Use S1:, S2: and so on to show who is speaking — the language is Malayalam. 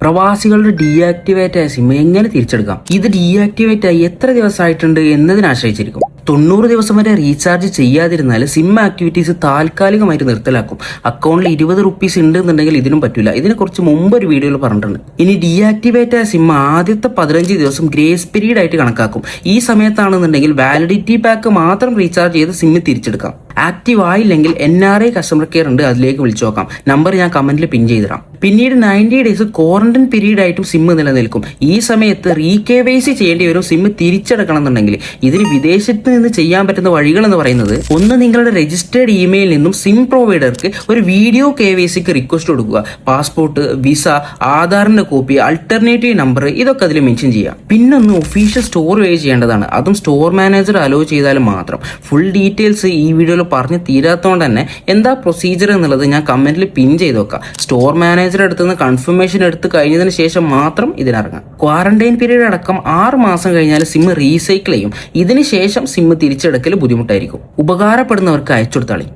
S1: പ്രവാസികളുടെ ഡീആക്ടിവേറ്റ് ആയ സിം എങ്ങനെ തിരിച്ചെടുക്കാം? ഇത് ഡീആക്ടിവേറ്റ് ആയി എത്ര ദിവസമായിട്ടുണ്ട് എന്നതിനെ ആശ്രയിച്ചിരിക്കും. 90 ദിവസം വരെ റീചാർജ് ചെയ്യാതിരുന്നാൽ സിം ആക്ടിവിറ്റീസ് താൽക്കാലികമായിട്ട് നിർത്തലാക്കും. അക്കൗണ്ടിൽ 20 റുപ്പീസ് ഉണ്ടെന്നുണ്ടെങ്കിൽ ഇതിനും പറ്റില്ല. ഇതിനെ കുറിച്ച് മുമ്പ് ഒരു വീഡിയോയിൽ പറഞ്ഞിട്ടുണ്ട്. ഇനി ഡീആക്ടിവേറ്റ് ആയ സിം ആദ്യത്തെ 15 ദിവസം ഗ്രേസ് പീരീഡ് ആയിട്ട് കണക്കാക്കും. ഈ സമയത്താണെന്നുണ്ടെങ്കിൽ വാലിഡിറ്റി പാക്ക് മാത്രം റീചാർജ് ചെയ്ത് സിം തിരിച്ചെടുക്കാം. ആക്റ്റീവ് ആയില്ലെങ്കിൽ NRI കസ്റ്റമർ കെയർ ഉണ്ട്, അതിലേക്ക് വിളിച്ചു നോക്കാം. നമ്പർ ഞാൻ കമന്റിൽ പിൻ ചെയ്തിടാം. പിന്നീട് 90 ഡേയ്സ് ക്വാറന്റൈൻ പീരീഡ് ആയിട്ടും സിം നിലനിൽക്കും. ഈ സമയത്ത് KYC ചെയ്യേണ്ടി വരും സിം തിരിച്ചെടുക്കണം എന്നുണ്ടെങ്കിൽ. ഇതിന് വിദേശത്ത് നിന്ന് ചെയ്യാൻ പറ്റുന്ന വഴികൾ എന്ന് പറയുന്നത്, ഒന്ന്, നിങ്ങളുടെ രജിസ്റ്റേർഡ് ഇമെയിലിൽ നിന്നും സിം പ്രൊവൈഡർക്ക് ഒരു വീഡിയോ KYCക്ക് റിക്വസ്റ്റ് കൊടുക്കുക. പാസ്പോർട്ട്, വിസ, ആധാറിന്റെ കോപ്പി, അൾട്ടർനേറ്റീവ് നമ്പർ, ഇതൊക്കെ അതിൽ മെൻഷൻ ചെയ്യാം. പിന്നൊന്ന് ഒഫീഷ്യൽ സ്റ്റോർ വഴി ചെയ്യേണ്ടതാണ്. അതും സ്റ്റോർ മാനേജർ അലോ ചെയ്താലും മാത്രം. ഫുൾ ഡീറ്റെയിൽസ് ഈ വീഡിയോയിൽ പറഞ്ഞ് തീരാത്തതുകൊണ്ട് തന്നെ എന്താ പ്രൊസീജിയർ എന്നുള്ളത് ഞാൻ കമന്റിൽ പിൻ ചെയ്ത് വെക്കാം. സ്റ്റോർ മാനേജർ അടുത്ത് നിന്ന് കൺഫർമേഷൻ എടുത്ത് കഴിഞ്ഞതിന് ശേഷം മാത്രം ഇതിനിറങ്ങാം. ക്വാറന്റൈൻ പീരീഡ് അടക്കം 6 മാസം കഴിഞ്ഞാൽ സിം റീസൈക്കിൾ ചെയ്യും. ഇതിന് ശേഷം സിം തിരിച്ചെടുക്കൽ ബുദ്ധിമുട്ടായിരിക്കും. ഉപകാരപ്പെടുന്നവർക്ക് അയച്ചു കൊടുത്താളി.